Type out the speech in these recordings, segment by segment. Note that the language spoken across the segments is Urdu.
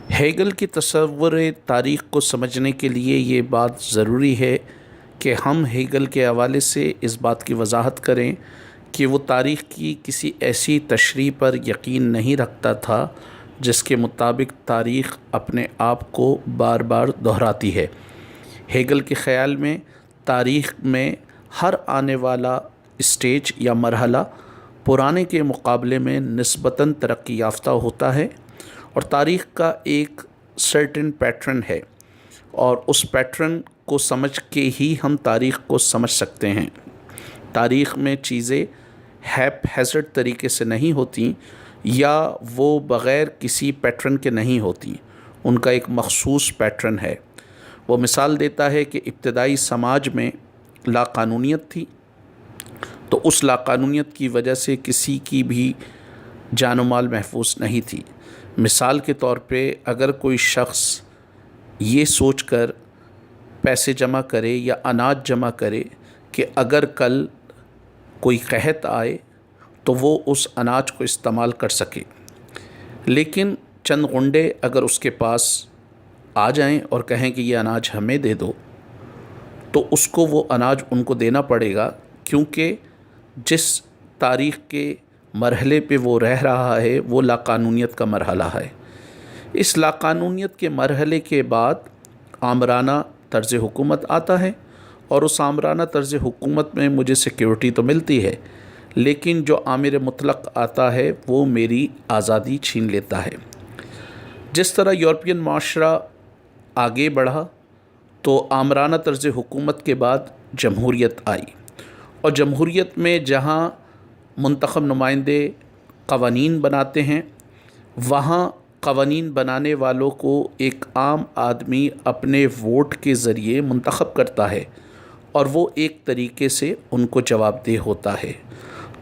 ہیگل کی تصور تاریخ کو سمجھنے کے لیے یہ بات ضروری ہے کہ ہم ہیگل کے حوالے سے اس بات کی وضاحت کریں کہ وہ تاریخ کی کسی ایسی تشریح پر یقین نہیں رکھتا تھا جس کے مطابق تاریخ اپنے آپ کو بار بار دہراتی ہے۔ ہیگل کے خیال میں تاریخ میں ہر آنے والا اسٹیج یا مرحلہ پرانے کے مقابلے میں نسبتاً ترقی یافتہ ہوتا ہے، اور تاریخ کا ایک سرٹن پیٹرن ہے، اور اس پیٹرن کو سمجھ کے ہی ہم تاریخ کو سمجھ سکتے ہیں۔ تاریخ میں چیزیں ہیپ ہیزرڈ طریقے سے نہیں ہوتی، یا وہ بغیر کسی پیٹرن کے نہیں ہوتی، ان کا ایک مخصوص پیٹرن ہے۔ وہ مثال دیتا ہے کہ ابتدائی سماج میں لاقانونیت تھی، تو اس لاقانونیت کی وجہ سے کسی کی بھی جان و مال محفوظ نہیں تھی۔ مثال کے طور پہ اگر کوئی شخص یہ سوچ کر پیسے جمع کرے یا اناج جمع کرے کہ اگر کل کوئی قحط آئے تو وہ اس اناج کو استعمال کر سکے، لیکن چند غنڈے اگر اس کے پاس آ جائیں اور کہیں کہ یہ اناج ہمیں دے دو، تو اس کو وہ اناج ان کو دینا پڑے گا، کیونکہ جس تاریخ کے مرحلے پہ وہ رہ رہا ہے وہ لاقانونیت کا مرحلہ ہے۔ اس لاقانونیت کے مرحلے کے بعد آمرانہ طرز حکومت آتا ہے، اور اس آمرانہ طرز حکومت میں مجھے سیکیورٹی تو ملتی ہے، لیکن جو آمر مطلق آتا ہے وہ میری آزادی چھین لیتا ہے۔ جس طرح یورپین معاشرہ آگے بڑھا تو آمرانہ طرز حکومت کے بعد جمہوریت آئی، اور جمہوریت میں جہاں منتخب نمائندے قوانین بناتے ہیں، وہاں قوانین بنانے والوں کو ایک عام آدمی اپنے ووٹ کے ذریعے منتخب کرتا ہے، اور وہ ایک طریقے سے ان کو جواب دہ ہوتا ہے۔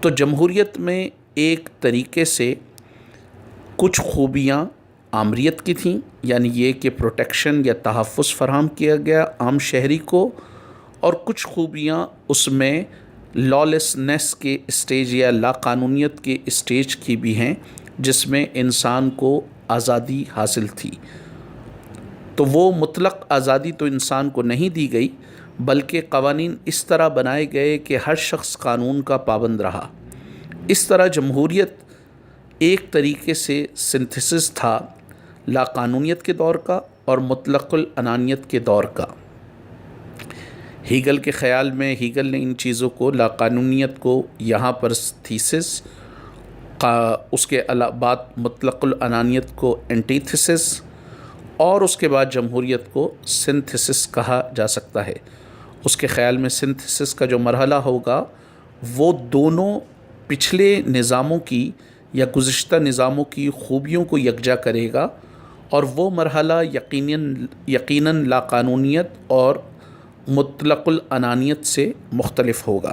تو جمہوریت میں ایک طریقے سے کچھ خوبیاں آمریت کی تھیں، یعنی یہ کہ پروٹیکشن یا تحفظ فراہم کیا گیا عام شہری کو، اور کچھ خوبیاں اس میں لالیسنس کے اسٹیج یا لاقانونیت کے اسٹیج کی بھی ہیں، جس میں انسان کو آزادی حاصل تھی۔ تو وہ مطلق آزادی تو انسان کو نہیں دی گئی، بلکہ قوانین اس طرح بنائے گئے کہ ہر شخص قانون کا پابند رہا۔ اس طرح جمہوریت ایک طریقے سے سنتھسس تھا لاقانونیت کے دور کا اور مطلق العنانیت کے دور کا۔ ہیگل کے خیال میں ہیگل نے ان چیزوں کو، لاقانونیت کو یہاں پر تھیسس، اس کے بعد مطلق العنانیت کو اینٹیتھسس، اور اس کے بعد جمہوریت کو سنتھسس کہا جا سکتا ہے۔ اس کے خیال میں سنتھسس کا جو مرحلہ ہوگا وہ دونوں پچھلے نظاموں کی یا گزشتہ نظاموں کی خوبیوں کو یکجا کرے گا، اور وہ مرحلہ یقیناً لاقانونیت اور مطلق العنانیت سے مختلف ہوگا۔